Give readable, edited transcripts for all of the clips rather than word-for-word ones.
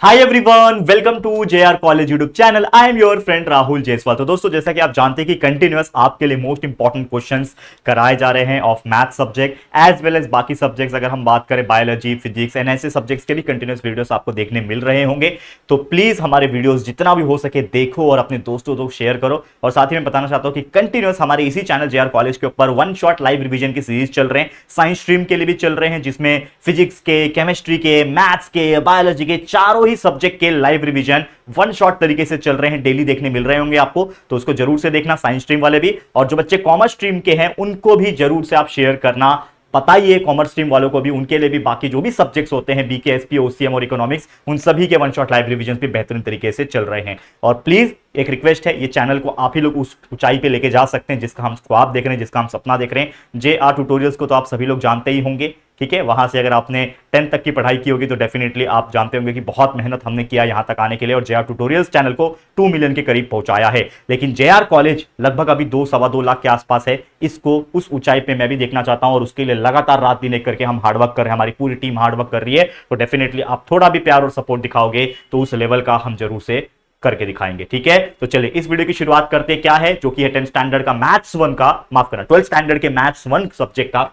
Hi everyone, welcome to JR college YouTube channel. I am your friend Rahul Jaiswal. तो दोस्तों, जैसा कि आप जानते हैं कि कंटिन्यूअस आपके लिए मोस्ट इंपॉर्टेंट क्वेश्चंस कराए जा रहे हैं of math subject as well as बाकी सब्जेक्ट्स। अगर हम बात करें बायोलॉजी, फिजिक्स एंड ऐसे सब्जेक्ट्स के भी कंटिन्यूअस वीडियोस आपको देखने मिल रहे होंगे। तो प्लीज हमारे वीडियोस जितना भी हो सके देखो और अपने दोस्तों को शेयर करो। और साथ ही मैं बताना चाहता हूं कि कंटिन्यूअस हमारे इसी चैनल जेआर कॉलेज के ऊपर वन शॉट लाइव रिवीजन की सीरीज चल रहे हैं। साइंस स्ट्रीम के लिए भी चल रहे हैं, जिसमें फिजिक्स के, केमिस्ट्री के, मैथ्स के, बायोलॉजी के चारों ही सब्जेक्ट के लाइव रिवीजन वन शॉट तरीके से चल रहे हैं। डेली देखने मिल रहे होंगे आपको, तो उसको जरूर से देखना, साइंस स्ट्रीम वाले भी। और जो बच्चे कॉमर्स स्ट्रीम के हैं उनको भी जरूर से आप शेयर करना, बताइए कॉमर्स स्ट्रीम वालों को भी, उनके लिए भी बाकी जो भी सब्जेक्ट्स होते हैं बीके, एसपी, ओसीएम और इकोनॉमिक्स, उन सभी के वन शॉट लाइव रिवीजन भी बेहतरीन तरीके से चल रहे हैं। और प्लीज एक रिक्वेस्ट है, ये चैनल को आप ही लोग उस ऊंचाई पे लेके जा सकते हैं जिसका हम ख्वाब देख रहे हैं, जिसका हम सपना देख रहे हैं। जेआर ट्यूटोरियल्स को तो आप सभी लोग जानते ही होंगे, ठीक है। वहां से अगर आपने 10th तक की पढ़ाई की होगी तो डेफिनेटली आप जानते होंगे कि बहुत मेहनत हमने किया यहां तक आने के लिए, और जेआर ट्यूटोरियल्स चैनल को 2 मिलियन के करीब पहुंचाया है। लेकिन जेआर कॉलेज लगभग अभी 2-2.25 लाख के आसपास है। इसको उस ऊंचाई पे मैं भी देखना चाहता हूं, और उसके लिए लगातार रात दिन एक करके हम हार्डवर्क कर रहे हैं, हमारी पूरी टीम हार्डवर्क कर रही है। तो डेफिनेटली आप थोड़ा भी प्यार और सपोर्ट दिखाओगे तो उस लेवल का हम जरूर से करके दिखाएंगे, ठीक है। तो चलिए इस वीडियो की शुरुआत करते हैं। क्या है जो कि है 10th स्टैंडर्ड का मैथ्स 1 का, माफ करना 12th स्टैंडर्ड के मैथ्स 1 सब्जेक्ट का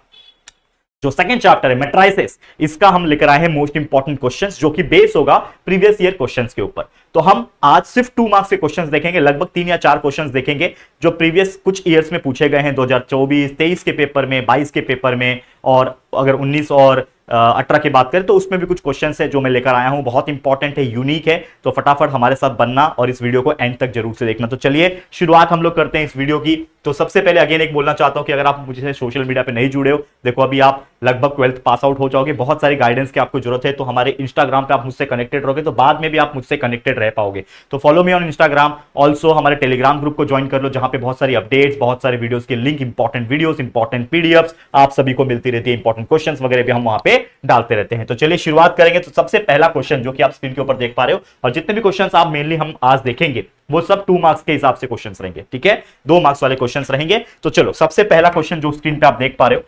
जो सेकंड चैप्टर है मैट्रिसेस, इसका हम लिख रहे हैं मोस्ट इंपॉर्टेंट क्वेश्चंस, जो कि बेस होगा प्रीवियस ईयर क्वेश्चंस के ऊपर। तो हम आज सिर्फ 2 मार्क्स के क्वेश्चंस देखेंगे, लगभग 3 या 4 क्वेश्चंस देखेंगे जो प्रीवियस कुछ ईयर्स में पूछे गए हैं, 2024, 23 के पेपर में, 22 के पेपर में, और अगर 19 और 18 की बात करें तो उसमें भी कुछ क्वेश्चंस है जो मैं लेकर आया हूं। बहुत इंपॉर्टेंट है, यूनिक है, तो फटाफट हमारे साथ बनना और इस वीडियो को एंड तक जरूर से देखना। तो चलिए शुरुआत हम लोग करते हैं इस वीडियो की। तो सबसे पहले अगेन एक बोलना चाहता हूं कि अगर आप मुझे सोशल मीडिया पे नहीं जुड़े हो, देखो अभी आप लगभग 12th पास आउट हो जाओगे, बहुत सारी गाइडेंस की आपको जरूरत है। तो हमारे इंस्टाग्राम पे आप मुझसे कनेक्टेड रहोगे तो बाद में भी आप मुझसे कनेक्टेड रह पाओगे। तो follow me on Instagram, also हमारे टेलीग्राम ग्रुप को ज्वाइन कर लो, जहां पे बहुत सारी अपडेट्स, बहुत सारे वीडियोस के link, important videos, important PDFs आप सभी को मिलती रहती है, इंपॉर्टेंट क्वेश्चंस वगैरह भी हम वहां पे डालते रहते हैं। तो चलिए शुरुआत करेंगे। तो सबसे पहला क्वेश्चन जो कि आप स्क्रीन के ऊपर देख पा रहे हो, और जितने भी क्वेश्चंस आप मेनली हम आज देखेंगे वो सब 2 मार्क्स के हिसाब से क्वेश्चंस रहेंगे, ठीक है, 2 मार्क्स वाले क्वेश्चंस रहेंगे। तो चलो सबसे पहला क्वेश्चन जो स्क्रीन पे आप देख पा रहे हो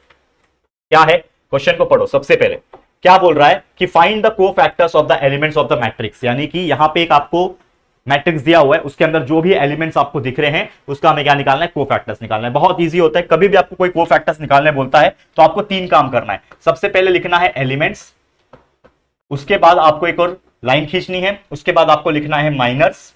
क्या है, क्वेश्चन को पढ़ो। सबसे पहले क्या बोल रहा है कि find the cofactors of the elements of the matrix, यानी कि यहां पे एक आपको मैट्रिक्स दिया हुआ है, उसके अंदर जो भी एलिमेंट्स आपको दिख रहे हैं उसका हमें क्या निकालना है, कोफैक्टर्स निकालना है। बहुत इजी होता है, कभी भी आपको कोई कोफैक्टर्स निकालने बोलता है तो आपको 3 काम करना है। सबसे पहले लिखना है एलिमेंट्स, उसके बाद आपको एक और लाइन खींचनी है, उसके बाद आपको लिखना है माइनस,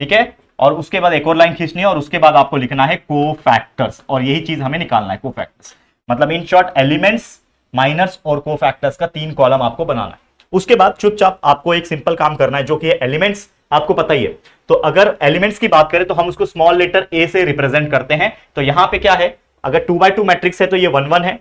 ठीक है, और उसके बाद एक और लाइन खींचनी है, और उसके बाद आपको लिखना है कोफैक्टर्स। और यही चीज हमें निकालना है, कोफैक्टर्स मतलब इन शॉर्ट एलिमेंट्स, माइनस और कोफैक्टर्स का 3 कॉलम आपको बनाना है। उसके बाद चुपचाप आपको एक सिंपल काम करना है जो कि एलिमेंट्स, आपको पता ही है। तो अगर एलिमेंट्स की बात करें तो हम उसको स्मॉल लेटर ए से रिप्रेजेंट करते हैं। तो यहां पे क्या है, अगर 2x2 मैट्रिक्स है तो ये 1 1 है,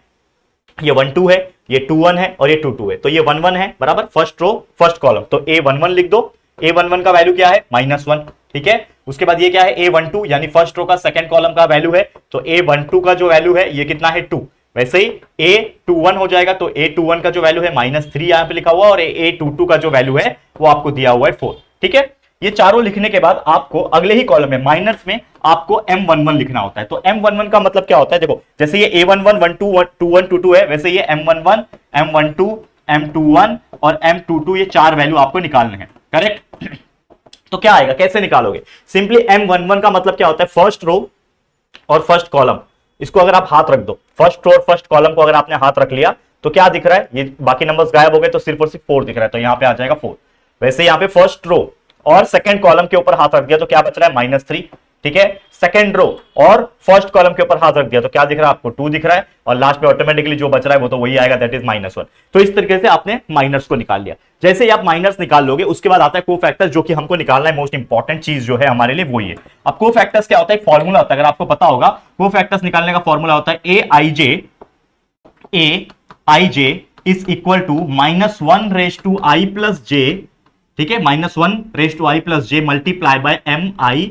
ये 1 2 है, ये 2 1 है, और ये 2 2 है। तो ये 1 1 है बराबर, फर्स्ट रो फर्स्ट कॉलम, तो A11 लिख दो। A11 का वैल्यू क्या है, -1, ठीक है। उसके बाद ये क्या है, A12 यानी फर्स्ट रो का सेकंड कॉलम का वैल्यू है, तो A12 का जो वैल्यू है ये कितना है, 2। वैसे ही A21 हो जाएगा, तो A21 का जो वैल्यू है -3 यहां पे लिखा हुआ, और A22 का जो वैल्यू है वो आपको दिया हुआ है 4, ठीक है। ये चारों लिखने के बाद आपको अगले ही कॉलम में माइनस में आपको M11 लिखना होता है। तो M11 का मतलब क्या होता है, देखो जैसे ये A11 1 2 21 2 2 है, वैसे ये M11 M12 M21 और M22 ये 4 वैल्यू आपको निकालने हैं, करेक्ट। तो क्या आएगा, कैसे निकालोगे, सिंपली M11 का मतलब क्या होता है, फर्स्ट रो और फर्स्ट कॉलम, इसको अगर आप हाथ रख दो, फर्स्ट रो और फर्स्ट कॉलम को अगर आपने हाथ रख लिया तो क्या दिख रहा है, ये बाकी नंबर्स गायब हो गए, तो सिर्फ और सिर्फ 4 दिख रहा है, तो यहां पे आ जाएगा 4। वैसे यहां पे फर्स्ट रो और सेकंड कॉलम के ऊपर हाथ रख दिया तो क्या बच रहा है, -3, ठीक है। सेकंड रो और फर्स्ट कॉलम के ऊपर हाथ रख दिया तो क्या दिख रहा है आपको, 2 दिख रहा है, और लास्ट में ऑटोमेटिकली जो बच रहा है वो तो वही आएगा, दैट इज -1। तो इस तरीके से आपने माइनस को निकाल लिया। जैसे ही आप माइनस निकाल लोगे उसके बाद आता है कोफैक्टर्स, जो कि हमको निकालना है, मोस्ट इंपॉर्टेंट चीज जो है हमारे लिए वो ये। अब कोफैक्टर्स क्या होता है, एक फॉर्मूला होता है, अगर आपको पता होगा, कोफैक्टर्स निकालने का फॉर्मूला होता है aij is equal to -1 + i+j, ठीक है, -1 + i+j multiply by mij।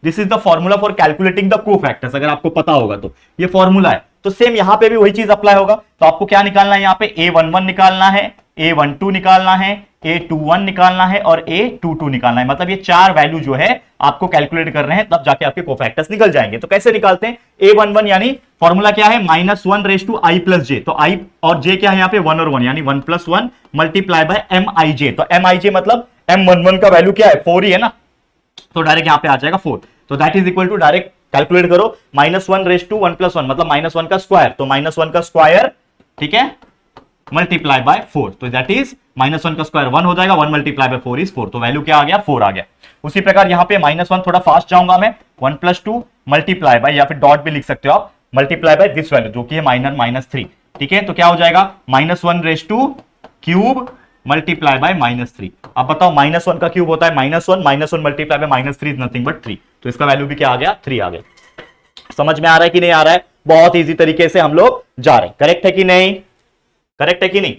This is the formula for calculating the cofactors, अगर आपको पता होगा तो ये फॉर्मूला है। तो सेम यहां पे भी वही चीज अप्लाई होगा। तो आपको क्या निकालना है, यहां पे A11 निकालना है, A12 निकालना है, A21 निकालना है और A22 निकालना है। मतलब ये चार वैल्यू जो है आपको कैलकुलेट कर रहे हैं, तब जाके आपके कोफैक्टर्स निकल जाएंगे। तो कैसे निकालते हैं? A11 यानी फॉर्मूला क्या है? -1 / i + j। तो i और j क्या है यहाँ पे? 1 और 1 यानी 1 + 1 मल्टीप्लाई बाय mij। तो mij मतलब M11 का वैल्यू क्या है? 4 ही है ना, तो डायरेक्ट यहां पे आ जाएगा 4। तो that is equal to, direct calculate करो, -1 / 1 + 1 मतलब -1 का स्क्वायर, तो -1 का स्क्वायर, ठीक है, मल्टीप्लाई बाय 4। तो दैट इज -1 का स्क्वायर 1 हो जाएगा, 1 मल्टीप्लाई बाय 4 इज 4। तो वैल्यू क्या आ गया? 4 आ गया। उसी प्रकार यहां पे -1 थोड़ा फास्ट जाऊंगा मैं, 1 + 2 मल्टीप्लाई बाय, या फिर डॉट भी लिख सकते हो आप, मल्टीप्लाई बाय दिस वैल्यू जो कि है -3। ठीक है, तो क्या हो जाएगा? -1³ मल्टीप्लाई बाय -3। अब बताओ -1 का क्यूब होता है -1 multiply by -3 is nothing but 3। तो इसका वैल्यू भी क्या आ गया? 3 आ गया। समझ में आ रहा है कि नहीं आ रहा है? बहुत इजी तरीके से हम लोग जा रहे हैं। करेक्ट है कि नहीं? करेक्ट है कि नहीं?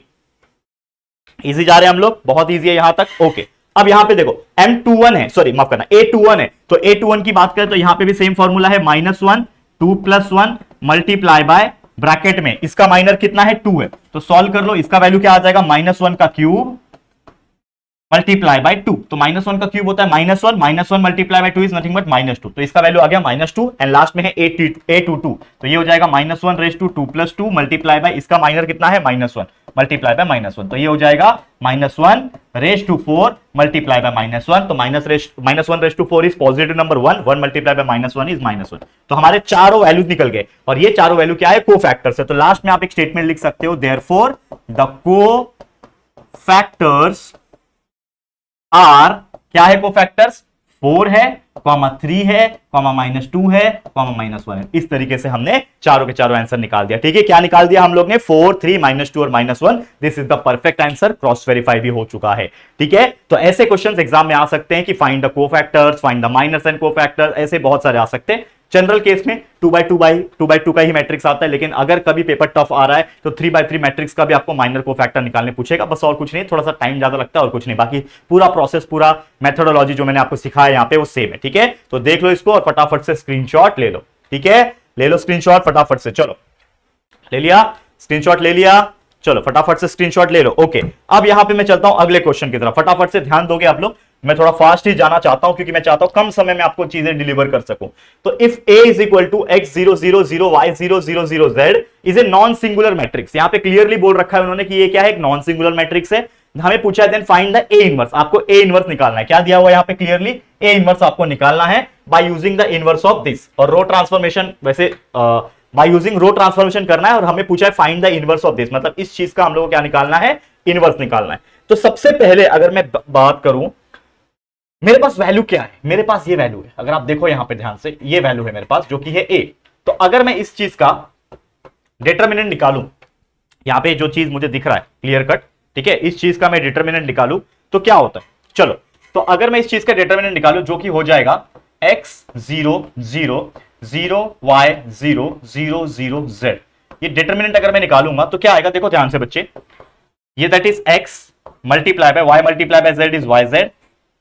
इजी जा रहे हैं हम लोग, बहुत इजी है यहां तक। ओके, अब यहां पे देखो M21 है, सॉरी माफ करना, A21 है। तो A21 की बात करें तो यहां पे भी सेम फॉर्मूला है, -1 2 + 1 मल्टीप्लाई बाय, ब्रैकेट में इसका माइनर कितना है? 2 है। तो सॉल्व कर लो, इसका वैल्यू क्या आ जाएगा? -1 का क्यूब मल्टीप्लाई बाय 2। तो -1 का क्यूब होता है -1 multiply by 2 is nothing but -2। तो इसका वैल्यू आ गया -2 एंड लास्ट में है A22। तो ये हो जाएगा -1/2 + 2 मल्टीप्लाई बाय, इसका माइनर कितना है? -1 मल्टीप्लाई बाय -1। तो ये हो जाएगा -1/4 मल्टीप्लाई बाय -1। तो -1/4 is positive number 1 multiply by -1 is -1। तो हमारे चारों वैल्यूज निकल गए, और ये चारों वैल्यू क्या है? कोफैक्टर्स है। तो लास्ट में आप एक स्टेटमेंट लिख सकते हो, देयरफॉर द कोफैक्टर्स आर, क्या है कोफैक्टर्स? 4 है, -3 है, -2 है, -1 है। इस तरीके से हमने चारों के चारों आंसर निकाल दिया। ठीक है, क्या निकाल दिया हम लोग ने? 4, 3, -2 और -1। This is the perfect answer, cross verify भी हो चुका है। ठीक है, तो ऐसे क्वेश्चंस एग्जाम में आ सकते हैं कि find the cofactors, find the minus and cofactor, ऐसे बहुत सारे आ सकते हैं। जनरल केस में 2x2 का ही मैट्रिक्स आता है, लेकिन अगर कभी पेपर टफ आ रहा है तो 3x3 मैट्रिक्स का भी आपको माइनर कोफैक्टर निकालने पूछेगा, बस और कुछ नहीं, थोड़ा सा टाइम ज्यादा लगता है और कुछ नहीं। बाकी पूरा प्रोसेस, पूरा मेथोडोलॉजी जो मैंने आपको सिखाया यहाँ पे वो सेम है। ठीक है, तो देख लो इसको और फटाफट से स्क्रीनशॉट ले लो। ठीक है, ले लो स्क्रीनशॉट फटाफट से। चलो, ले लिया स्क्रीनशॉट? ले लिया, चलो फटाफट से स्क्रीनशॉट ले लो। ओके, अब यहां पे मैं चलता हूं अगले क्वेश्चन की तरफ। फटाफट से ध्यान दोगे आप लोग, मैं थोड़ा फास्ट ही जाना चाहता हूं क्योंकि मैं चाहता हूं कम समय में आपको चीजें डिलीवर कर सकूं। तो if a is equal to x000 y000z is a non singular matrix, यहां पे क्लियरली बोल रखा है उन्होंने कि ये क्या है? एक नॉन सिंगुलर मैट्रिक्स है। हमें पूछा है then find the a inverse, आपको a इनवर्स निकालना है। क्या दिया हुआ है यहां पे? क्लियरली a इनवर्स आपको निकालना है by using the inverse of this, और रो ट्रांसफॉर्मेशन, वैसे बाय यूजिंग रो ट्रांसफॉर्मेशन करना है। और हमें पूछा है find the inverse of this, मतलब इस चीज का हम लोग को क्या निकालना है? इनवर्स निकालना है। तो सबसे पहले अगर मैं बात करूं, मेरे पास वैल्यू क्या है? मेरे पास ये वैल्यू है, अगर आप देखो यहां पे ध्यान से, ये वैल्यू है मेरे पास जो कि है a। तो अगर मैं इस चीज का डिटरमिनेंट निकालूं, यहां पे जो चीज मुझे दिख रहा है क्लियर कट, ठीक है, इस चीज का मैं डिटरमिनेंट निकालूं तो क्या होता है? चलो, तो अगर मैं इस चीज का डिटरमिनेंट निकालूं जो कि हो जाएगा x0 0 0 y 0 0 0 z, ये डिटरमिनेंट अगर मैं निकालूंगा तो क्या आएगा? देखो ध्यान से बच्चे, ये that is x multiply by y multiply by z is yz,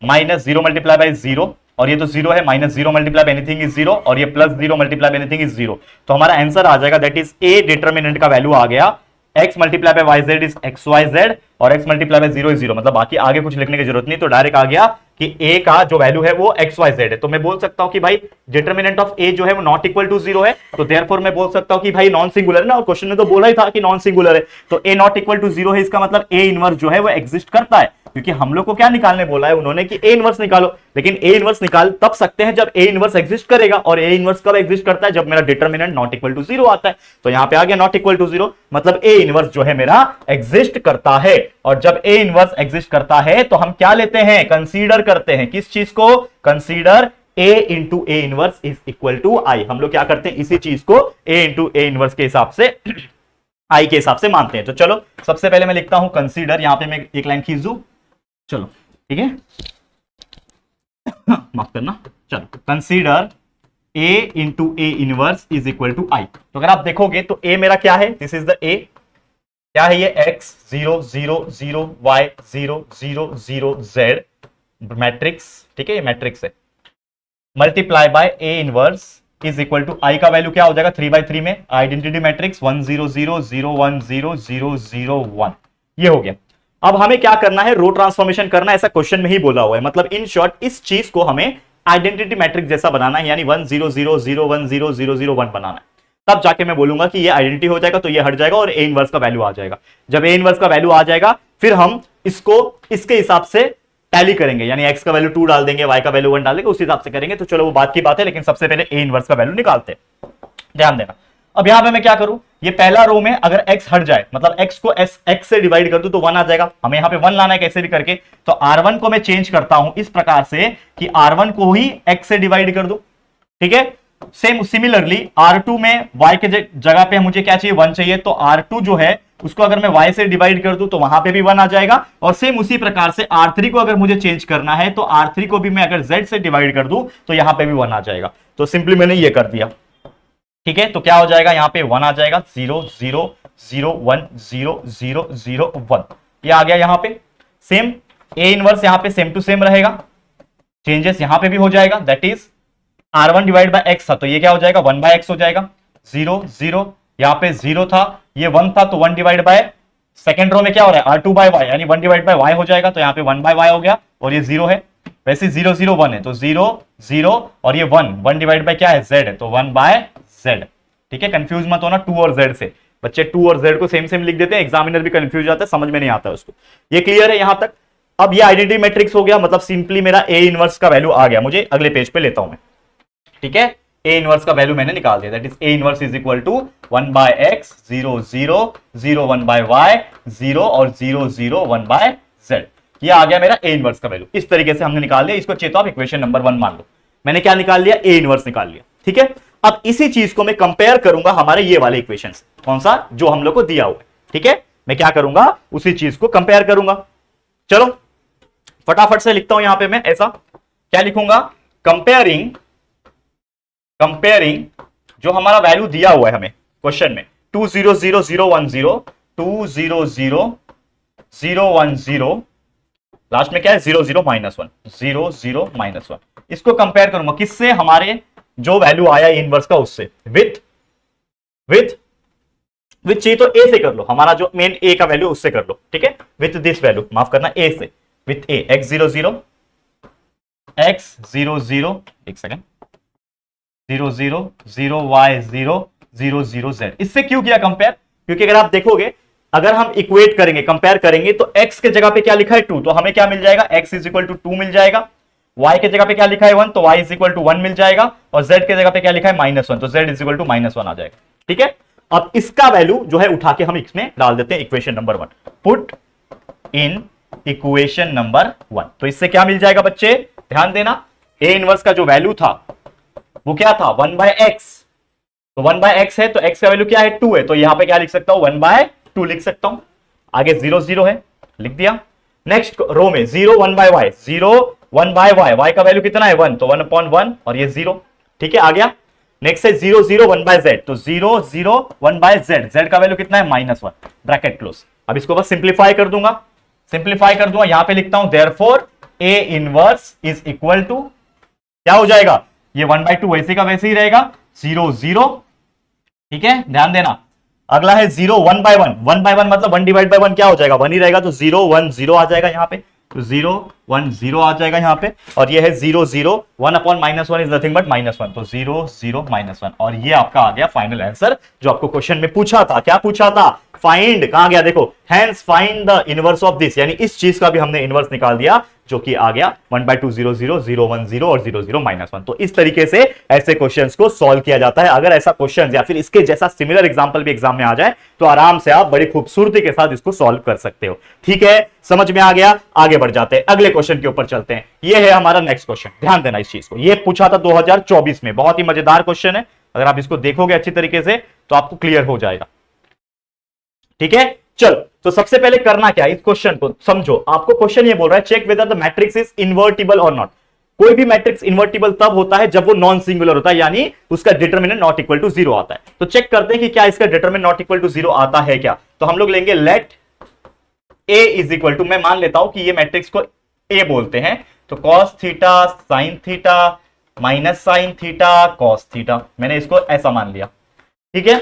-0 multiply by 0, और ये तो 0 है, -0 मल्टीप्लाई बाय एनीथिंग इज 0, और ये +0 मल्टीप्लाई बाय एनीथिंग इज 0। तो हमारा आंसर आ जाएगा दैट इज a डिटरमिनेंट का वैल्यू आ गया x multiply by yz is xyz, और x मल्टीप्लाई बाय 0 इज 0। मतलब बाकी आगे कुछ लिखने की जरूरत नहीं, तो डायरेक्ट आ गया कि a का जो वैल्यू है वो xyz है। तो मैं बोल सकता हूं कि भाई डिटरमिनेंट ऑफ a जो है वो नॉट इक्वल टू 0 है, तो देयरफॉर मैं बोल सकता हूं कि भाई नॉन सिंगुलर है ना, और क्वेश्चन में तो बोला ही था कि नॉन सिंगुलर है। तो a नॉट इक्वल टू 0 है, इसका मतलब a इनवर्स जो है वो एग्जिस्ट करता है, क्योंकि हम लोग को क्या निकालने बोला है उन्होंने कि a इनवर्स निकालो। लेकिन a इनवर्स निकाल तब सकते हैं जब a इनवर्स एग्जिस्ट करेगा, और a इनवर्स कब एग्जिस्ट करता है? जब मेरा डिटरमिनेंट नॉट इक्वल टू 0 आता है। तो यहां पे आ गया नॉट इक्वल टू 0, मतलब a इनवर्स जो है मेरा एग्जिस्ट करता है। और जब a इनवर्स एग्जिस्ट करता है तो हम क्या लेते हैं? कंसीडर करते हैं किस चीज को? Consider a into a inverse is equal to i। हम लोग क्या करते हैं? इसी चीज को a इंटू a इनवर्स के हिसाब से i के हिसाब से मानते हैं। तो चलो सबसे पहले मैं लिखता हूं कंसीडर, यहां पे मैं एक लाइन खींच दूं, चलो ठीक है माफ करना। चलो consider a into a inverse is equal to i। तो अगर आप देखोगे तो a मेरा क्या है? दिस इज द a, क्या है ये? x0 0 0 y 0 0 0 z मैट्रिक्स, ठीक है, ये मैट्रिक्स है, multiply by a inverse is equal to i का वैल्यू क्या हो जाएगा? 3/3 में आइडेंटिटी मैट्रिक्स 1 0 0 0 1 0 0 0 1, ये हो गया। अब हमें क्या करना है, रो ट्रांसफॉर्मेशन करना है, ऐसा क्वेश्चन में ही बोला हुआ है। मतलब इन शॉर्ट इस चीज को हमें आइडेंटिटी मैट्रिक्स जैसा बनाना है, यानी 1 0 0 0 1 0 0 0 1 बनाना है। तब जाके मैं बोलूंगा कि ये आइडेंटिटी हो जाएगा, तो ये हट जाएगा और ए इनवर्स का वैल्यू आ जाएगा। जब ए इनवर्स का वैल्यू आ जाएगा फिर हम इसको इसके हिसाब से टैली करेंगे, यानी x का वैल्यू 2 डाल देंगे, y का वैल्यू 1 डाल देंगे, उस हिसाब से करेंगे। तो चलो वो बात की बात है, लेकिन सबसे पहले ए इनवर्स का वैल्यू निकालते हैं, ध्यान देना। अब यहां पे मैं क्या करूं, ये पहला रो में अगर x हट जाए, मतलब x को x से डिवाइड कर दूं तो 1 आ जाएगा। हमें यहां पे 1 लाना है कैसे भी करके, तो r1 को मैं चेंज करता हूं इस प्रकार से कि r1 को ही x से डिवाइड कर दूं, ठीक है। सेम सिमिलरली R2 में y के जगह पे मुझे क्या चाहिए, 1 चाहिए, तो R2 जो है उसको अगर मैं y से डिवाइड कर दूं तो वहां पे भी 1 आ जाएगा। और सेम उसी प्रकार से R3 को अगर मुझे चेंज करना है तो R3 को भी मैं अगर z से डिवाइड कर दूं तो यहां पे भी 1 आ जाएगा। तो सिंपली मैंने ये कर दिया, ठीक है। तो क्या हो जाएगा, यहां पे 1 आ जाएगा, 0 0 0 1 0 0 0 1, ये आ गया। यहां पे सेम ए इनवर्स यहां पे सेम टू सेम रहेगा, चेंजेस यहां पे भी हो जाएगा, that is R1 divide by x था तो ये क्या हो जाएगा, 1 बाय एक्स हो जाएगा। 0 0 यहां पे 0 था, ये 1 था, तो 1 डिवाइड बाय सेकंड रो में क्या हो रहा है, R2 बाय वाई, यानी 1 डिवाइड बाय वाई हो जाएगा। तो यहां पे 1 बाय वाई हो गया, और ये 0 है, वैसे 0 0 1 है, तो 0 0 और ये 1 डिवाइड बाय क्या है, z है, तो 1 बाय z, ठीक है। कंफ्यूज मत होना 2 और z से, बच्चे 2 और z को सेम सेम लिख देते हैं, एग्जामिनर भी कंफ्यूज जाता है, समझ में नहीं आता है उसको। ये क्लियर है यहां तक। अब ये आइडेंटिटी मैट्रिक्स हो गया, मतलब सिंपली मेरा ए इनवर्स का वैल्यू आ गया। मुझे अगले पेज पे लेता हूं मैं, ठीक है। ए इनवर्स का वैल्यू मैंने निकाल दिया, that is A inverse is equal to 1 by x 0 0 0 1 by y 0 और 0 0 1 बाय जेड। ये आ गया मेरा ए इनवर्स का वैल्यू। इस तरीके से हमने निकाल लिया, इसको चेतो आप इक्वेशन नंबर 1 मान लो। मैंने क्या निकाल लिया, ए इनवर्स निकाल लिया, ठीक है। अब इसी चीज को मैं कंपेयर करूंगा हमारे ये वाले इक्वेशन से, कौन सा, जो हम लोग को दिया हुआ है, ठीक है। मैं क्या करूंगा, उसी चीज को कंपेयर करूंगा। चलो फटाफट से लिखता हूं यहां पे मैं, ऐसा क्या लिखूंगा, कंपेयरिंग जो हमारा वैल्यू दिया हुआ है हमें क्वेश्चन में 2 0 0 0 1 0 2 0 0 0 1 0, लास्ट में क्या है 0 0 -1 0 0 -1। इसको कंपेयर करूंगा किससे, हमारे जो वैल्यू आया इनवर्स का उससे, विथ चाहिए तो ए से कर लो, हमारा जो मेन ए का वैल्यू उससे कर लो, ठीक है। विथ दिस वैल्यू, माफ करना, ए से, विथ ए, x 0 0 एक सेकेंड 0 0 0 y 0 0 0 z। इससे क्यों किया कंपेयर, क्योंकि अगर आप देखोगे, अगर हम इक्वेट करेंगे, कंपेयर करेंगे, तो x के जगह पे क्या लिखा है 2, तो हमें क्या मिल जाएगा, x इज इक्वल टू 2 मिल जाएगा। y के जगह पे क्या लिखा है 1, तो y इज इक्वल टू 1 मिल जाएगा। और z के जगह पे क्या लिखा है -1, तो z इज इक्वल टू -1 आ जाएगा, ठीक है। अब इसका वैल्यू जो है उठा के हम इसमें डाल देते हैं, equation number 1, put in equation number 1। तो इससे क्या मिल जाएगा बच्चे, ध्यान देना, ए इनवर्स का जो वैल्यू था वो क्या था, 1 बाय एक्स, तो 1 बाय एक्स है, तो x का वैल्यू क्या है 2 है, तो यहां पे क्या लिख सकता हूं, 1 बाय 2 लिख सकता हूं। आगे 0 0 है, लिख दिया। नेक्स्ट रो में 0 1 बाय y, 0 1 बाय y का वैल्यू कितना है 1, तो 1/1 और ये 0, ठीक है, आ गया। नेक्स्ट है 0 0 1 बाय z, तो 0 0 1 बाय z का वैल्यू कितना है -1, ब्रैकेट क्लोज। अब इसको बस सिंप्लीफाई कर दूंगा, यहां पे लिखता हूं therefore A inverse is equal to, क्या हो जाएगा, ये 1/2 वैसे का वैसे ही रहेगा, 0 0, ठीक है, ध्यान देना। अगला है 0 1 बाय 1 मतलब 1 डिवाइड बाय 1 क्या हो जाएगा, 1 ही रहेगा, तो 0 1 0 आ जाएगा यहां पे, तो 0 1 0 आ जाएगा यहां पे। और ये है 0 0 1/-1 इज नथिंग बट -1, तो 0 0 -1, और ये आपका आ गया फाइनल आंसर जो आपको क्वेश्चन में पूछा था। क्या पूछा था, फाइंड, कहां गया देखो, hence find the inverse of this, यानी इस चीज का भी हमने इनवर्स निकाल दिया, जो कि आ गया 1/2 0 0 0 1 0 और 0 0 -1। तो इस तरीके से ऐसे क्वेश्चंस को सॉल्व किया जाता है। अगर ऐसा क्वेश्चन या फिर इसके जैसा सिमिलर एग्जांपल भी एग्जाम में आ जाए तो आराम से आप बड़ी खूबसूरती के साथ इसको सॉल्व कर सकते हो, ठीक है, समझ में आ गया। आगे बढ़ जाते हैं, अगले क्वेश्चन के ऊपर चलते हैं। ये है हमारा नेक्स्ट क्वेश्चन, ध्यान देना इस चीज को, ये पूछा था 2024 में, बहुत ही मजेदार क्वेश्चन है। अगर आप इसको देखोगे अच्छी तरीके से तो आपको क्लियर हो जाएगा, ठीक है। चलो, तो सबसे पहले करना क्या है, इस क्वेश्चन को समझो। आपको क्वेश्चन ये बोल रहा है check whether the matrix is invertible और नॉट। कोई भी मैट्रिक्स इन्वर्टिबल तब होता है जब वो नॉन सिंगुलर होता है, यानी उसका डिटरमिनेंट नॉट इक्वल टू 0 आता है। तो चेक करते हैं कि क्या इसका डिटरमिनेंट नॉट इक्वल टू 0 आता है क्या। तो हम लोग लेंगे let A is equal to, मैं मान लेता हूं कि ये मैट्रिक्स को ए बोलते हैं, तो cos theta sine theta minus sine theta cos theta, मैंने इसको ऐसा मान लिया, ठीक है।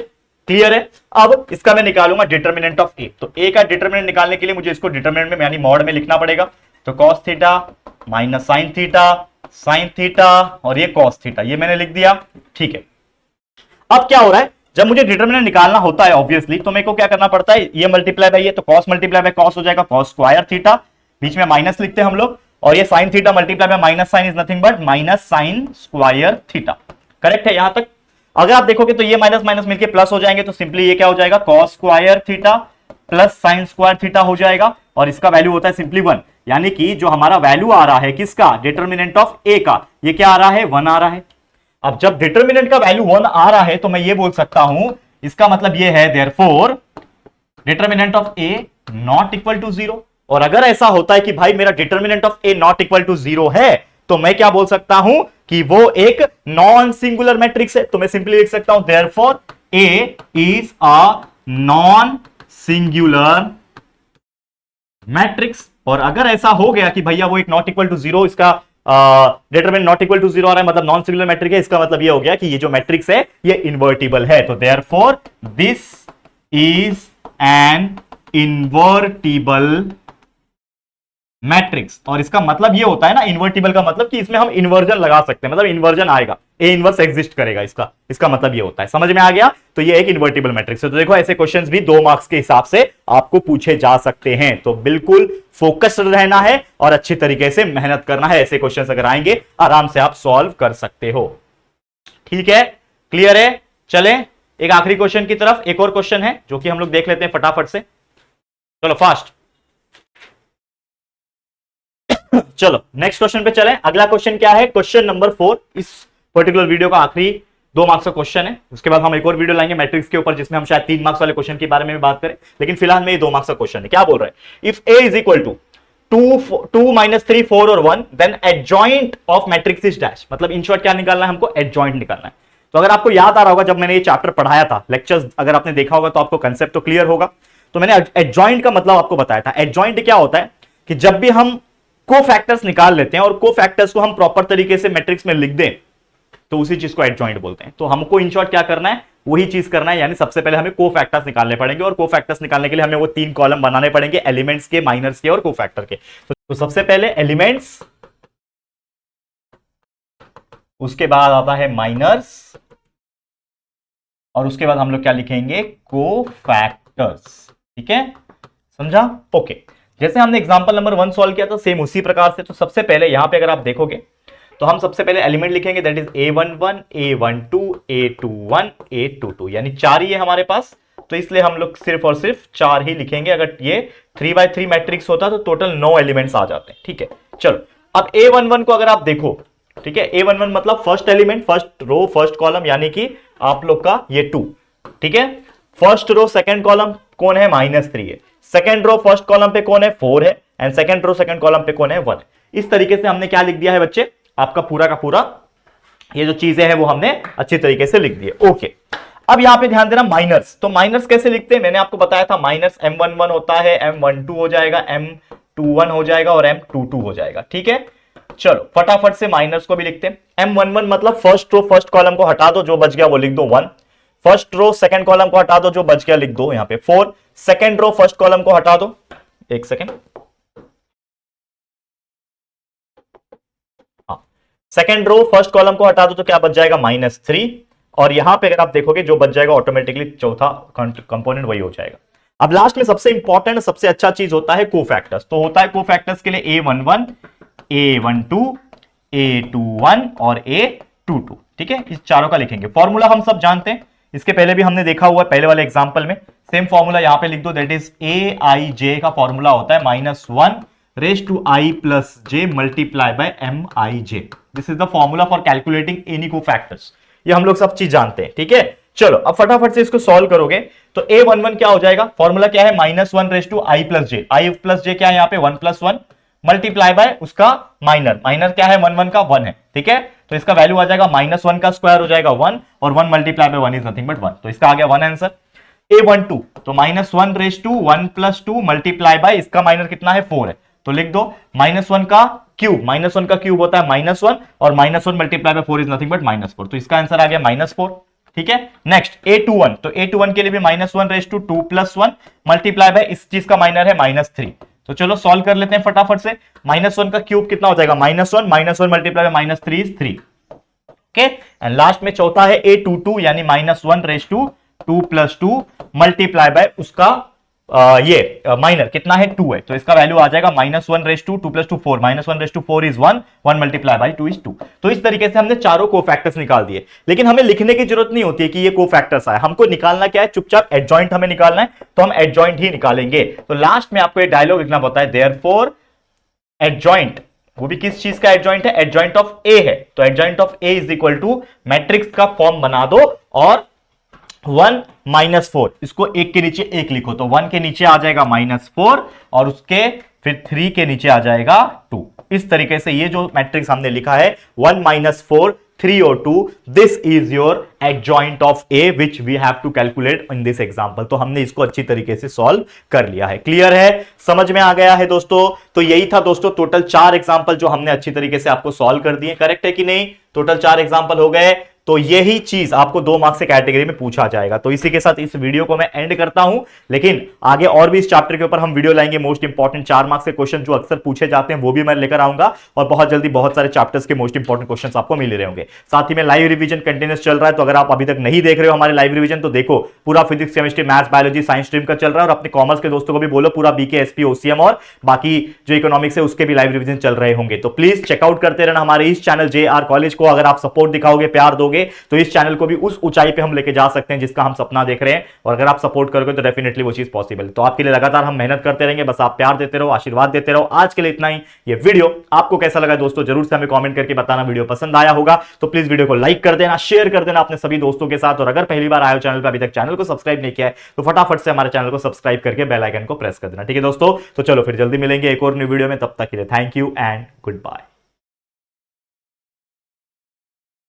क्लियर है। अब इसका मैं निकालूंगा डिटर्मिनेंट ऑफ ए। तो ए का डिटर्मिनेंट निकालने के लिए मुझे इसको डिटर्मिनेंट में यानी मॉड में लिखना पड़ेगा। तो cos theta minus sine theta और ये कॉस थीटा, ये मैंने लिख दिया। ठीक है, अब क्या हो रहा है, जब मुझे डिटर्मिनेंट निकालना होता है ऑब्वियसली, तो मेरे को क्या करना पड़ता है, ये मल्टीप्लाई बाय ये, तो कॉस मल्टीप्लाई बाय कॉस हो जाएगा कॉस स्क्वायर थीटा, बीच में माइनस लिखते हैं हम लोग, और ये sine theta multiply by minus sine is nothing but minus sine square theta. Correct है यहां तक। अगर आप देखोगे तो ये माइनस माइनस मिलके प्लस हो जाएंगे, तो सिंपली ये क्या हो जाएगा, cos square theta plus sign square theta हो जाएगा, और इसका वैल्यू होता है सिंपली 1। यानी कि जो हमारा वैल्यू आ रहा है किसका, डिटर्मिनेंट ऑफ ए का, ये क्या आ रहा है, 1 आ रहा है। अब जब डिटर्मिनेंट का वैल्यू 1 आ रहा है तो मैं ये बोल सकता हूं, इसका मतलब ये है therefore determinant of A not equal to 0। और अगर ऐसा होता है कि भाई मेरा determinant of A not equal to 0 है, तो मैं क्या बोल सकता हूं कि वो एक नॉन सिंगुलर मैट्रिक्स है। तो मैं सिंपली लिख सकता हूं therefore A is a non singular matrix. और अगर ऐसा हो गया कि भैया वो एक नॉट इक्वल टू 0, इसका डिटरमिनेंट नॉट इक्वल टू 0 आ रहा है, मतलब नॉन सिंगुलर मैट्रिक्स है, इसका मतलब ये हो गया कि ये जो मैट्रिक्स है ये इन्वर्टिबल है। तो therefore this is an invertible matrix. और इसका मतलब ये होता है ना, इन्वर्टिबल का मतलब कि इसमें हम इन्वर्जन लगा सकते हैं, मतलब इन्वर्जन आएगा, ए इनवर्स एग्जिस्ट करेगा, इसका मतलब ये होता है। समझ में आ गया। तो ये एक इन्वर्टिबल मैट्रिक्स है। तो देखो ऐसे क्वेश्चंस भी 2 मार्क्स के हिसाब से आपको पूछे जा सकते हैं। तो बिल्कुल फोकस रहना है और अच्छी तरीके से मेहनत करना है। ऐसे क्वेश्चंस अगर आएंगे आराम से आप सॉल्व कर सकते हो। ठीक है, क्लियर है। चलें एक आखिरी क्वेश्चन की तरफ। एक और क्वेश्चन है जो कि हम लोग देख लेते हैं फटाफट से। चलो फास्ट, चलो नेक्स्ट क्वेश्चन पे चलें। अगला क्वेश्चन क्या है, क्वेश्चन नंबर 4। इस पर्टिकुलर वीडियो का आखिरी 2 मार्क्स का क्वेश्चन है। उसके बाद हम एक और वीडियो लाएंगे मैट्रिक्स के ऊपर, जिसमें हम शायद 3 मार्क्स वाले क्वेश्चन के बारे में भी बात करें, लेकिन फिलहाल में ये 2 मार्क्स का क्वेश्चन है। क्या बोल रहा है, if A is equal to 2 minus 3 4 और 1 then adjoint of matrix is dash. मतलब इन शॉर्ट क्या निकालना है हमको, एडजॉइंट निकालना है। तो अगर आपको याद आ रहा होगा, जब मैंने ये चैप्टर पढ़ाया था, लेक्चर्स अगर आपने देखा होगा तो आपको कंसेप्ट तो क्लियर होगा। तो मैंने एडजॉइंट का मतलब आपको बताया था। एडजॉइंट क्या होता है कि जब भी हम कोफैक्टर्स निकाल लेते हैं और कोफैक्टर्स को हम प्रॉपर तरीके से मैट्रिक्स में लिख दें, तो उसी चीज को एडजॉइंट बोलते हैं। तो हमको इन शॉर्ट क्या करना है, वही चीज करना है। यानी सबसे पहले हमें कोफैक्टर्स निकालने पड़ेंगे, और कोफैक्टर्स निकालने के लिए हमें वो 3 कॉलम बनाने पड़ेंगे, एलिमेंट्स के, माइनर्स के और कोफैक्टर के। तो सबसे पहले एलिमेंट्स, उसके बाद आता है माइनर्स, और उसके बाद हम लोग क्या लिखेंगे, कोफैक्टर्स। ठीक है, समझा। ओके, जैसे हमने एग्जांपल नंबर 1 सॉल्व किया था, सेम उसी प्रकार से। तो सबसे पहले यहां पे अगर आप देखोगे तो हम सबसे पहले एलिमेंट लिखेंगे, that is a11 a12 a21 a22, यानी 4 ही है हमारे पास। तो इसलिए हम लोग सिर्फ और सिर्फ 4 ही लिखेंगे। अगर ये 3x3 मैट्रिक्स होता तो टोटल 9 एलिमेंट्स आ जाते हैं। ठीक है, चलो अब a11 को अगर आप देखो, ठीक है, a11 मतलब first element, first row first column, यानी कि आप लोग का ये 2। ठीक है, फर्स्ट रो सेकंड कॉलम कौन है, -3 है। सेकंड रो फर्स्ट कॉलम पे कौन है, 4 है। And second row second column पे कौन है, 1 है। इस तरीके से हमने क्या लिख दिया है बच्चे, आपका पूरा का पूरा ये जो चीजें हैं वो हमने अच्छी तरीके से लिख दिए। ओके, अब यहां पे ध्यान देना माइनर्स। तो माइनर्स कैसे लिखते हैं, मैंने आपको बताया था, माइनस M11 होता है, M12 हो जाएगा, M21 हो जाएगा और M22 हो जाएगा। ठीक है, चलो फटाफट से माइनर्स को भी लिखते हैं। M11 मतलब फर्स्ट रो फर्स्ट कॉलम को हटा दो, जो बच गया वो लिख दो 1। फर्स्ट रो सेकंड कॉलम को हटा दो, जो बच गया लिख दो यहां पे 4। सेकंड रो फर्स्ट कॉलम को हटा दो, एक second, second row first column को हटा दो तो क्या बच जाएगा, -3। और यहां पे अगर आप देखोगे जो बच जाएगा ऑटोमेटिकली चौथा कंपोनेंट वही हो जाएगा। अब लास्ट में सबसे इंपॉर्टेंट सबसे अच्छा चीज होता है कोफैक्टर्स। तो होता है कोफैक्टर्स के लिए a11 a12 a21 और a22। ठीक है, इस चारों का लिखेंगे। फॉर्मूला हम सब जानते हैं, इसके पहले भी हमने देखा हुआ है पहले वाले एग्जांपल में। सेम फॉर्मूला यहां पे लिख दो, दैट इज aij का फॉर्मूला होता है -1 raised to I plus j multiply by mij। This is the formula for calculating any cofactors. ये हम लोग सब चीज जानते हैं। ठीक है, चलो अब फटाफट से इसको सॉल्व करोगे तो a11 क्या हो जाएगा, फॉर्मूला क्या है, -1 raised to I plus j। I plus j क्या है यहाँ पे, 1 + 1 मल्टीप्लाई बाय उसका माइनर क्या है, 1 1 का 1 है। ठीक है, तो इसका वैल्यू आ जाएगा -1 का स्क्वायर हो जाएगा 1, और 1 multiply by 1 is nothing but 1। तो इसका आ गया 1 आंसर। a12 तो -1 raised to 1 + 2 मल्टीप्लाई बाय इसका माइनर कितना है, 4 है। तो लिख दो -1 का क्यूब, -1 का क्यूब होता है -1, और -1 multiply by 4 is nothing but -4। तो इसका आंसर आ गया -4। ठीक है। नेक्स्ट a21, तो a21 के लिए भी -1/2 + 1 मल्टीप्लाई बाय इस चीज का माइनर है -3। तो चलो सॉल्व कर लेते हैं फटाफट से। -1 का क्यूब कितना हो जाएगा, -1 multiply by -3 is 3। Okay, and last में चौथा है a22 यानी -1/2 + 2 मल्टीप्लाई बाय उसका ये माइनर कितना है 2 है, तो इसका वैल्यू आ जाएगा -1/2 2 + 2 4 -1/4 इज 1 1 मल्टीप्लाई बाय 2 इज 2। तो इस तरीके से हमने चारों कोफैक्टर्स निकाल दिए, लेकिन हमें लिखने की जरूरत नहीं होती है कि ये कोफैक्टर्स आए, हमको निकालना क्या है, चुपचाप एडजॉइंट हमें निकालना है, तो हम एडजॉइंट ही निकालेंगे। तो लास्ट में आपको एक डायलॉग लिखना पड़ता है, देयरफॉर एडजॉइंट, वो भी किस चीज का एडजॉइंट है, एडजॉइंट ऑफ ए है, तो adjoint of A is equal to matrix का फॉर्म बना दो और 1 -4 इसको एक के नीचे एक लिखो, तो 1 के नीचे आ जाएगा -4 और उसके फिर 3 के नीचे आ जाएगा 2। इस तरीके से ये जो मैट्रिक्स हमने लिखा है 1 -4 3 और 2, this is your adjoint of A which we have to calculate in this example. तो हमने इसको अच्छी तरीके से सॉल्व कर लिया है। क्लियर है, समझ में आ गया है दोस्तों। तो यही था दोस्तों टोटल 4 एग्जांपल जो हमने अच्छी तरीके से आपको सॉल्व कर दिए। करेक्ट है कि नहीं, टोटल 4 एग्जांपल हो गए। तो यही चीज आपको 2 मार्क्स से कैटेगरी में पूछा जाएगा। तो इसी के साथ इस वीडियो को मैं एंड करता हूं, लेकिन आगे और भी इस चैप्टर के ऊपर हम वीडियो लाएंगे। मोस्ट इंपॉर्टेंट 4 मार्क्स के क्वेश्चन जो अक्सर पूछे जाते हैं वो भी मैं लेकर आऊंगा, और बहुत जल्दी बहुत सारे चैप्टर्स के मोस्ट इंपॉर्टेंट क्वेश्चन आपको मिल रहे होंगे। साथ ही में लाइव रिवीजन कंटिन्यूस चल रहा है, तो अगर आप अभी तक नहीं देख रहे हो हमारे लाइव रिवीजन, तो देखो पूरा physics chemistry maths biology science stream का चल रहा है, और अपने कॉमर्स के दोस्तों को भी बोलो पूरा बीके एसपी ओसीएम और बाकी जो इकोनॉमिक्स है उसके भी लाइव रिवीजन चल रहे होंगे। तो प्लीज चेकआउट करते रहना हमारे इस चैनल जेआर कॉलेज को। अगर आप सपोर्ट दिखाओगे, प्यार दोगे, तो इस चैनल को भी उस ऊंचाई पे हम लेके जा सकते हैं जिसका हम सपना देख रहे हैं, और अगर आप सपोर्ट करोगे तो डेफिनेटली वो चीज पॉसिबल है। तो आपके लिए लगातार हम मेहनत करते रहेंगे, बस आप प्यार देते रहो, आशीर्वाद देते रहो। आज के लिए इतना ही। ये वीडियो आपको कैसा लगा दोस्तों जरूर से हमें कमेंट करके बताना। वीडियो पसंद आया होगा तो प्लीज वीडियो को लाइक कर देना, शेयर कर देना अपने सभी दोस्तों के साथ, और अगर पहली बार आए हो चैनल पर, अभी तक चैनल को सब्सक्राइब नहीं किया है, तो फटाफट से हमारे चैनल को सब्सक्राइब करके बेल आइकन को प्रेस कर देना। ठीक है दोस्तों, तो चलो फिर जल्दी मिलेंगे एक और न्यू वीडियो में। तब तक के लिए thank you and good bye.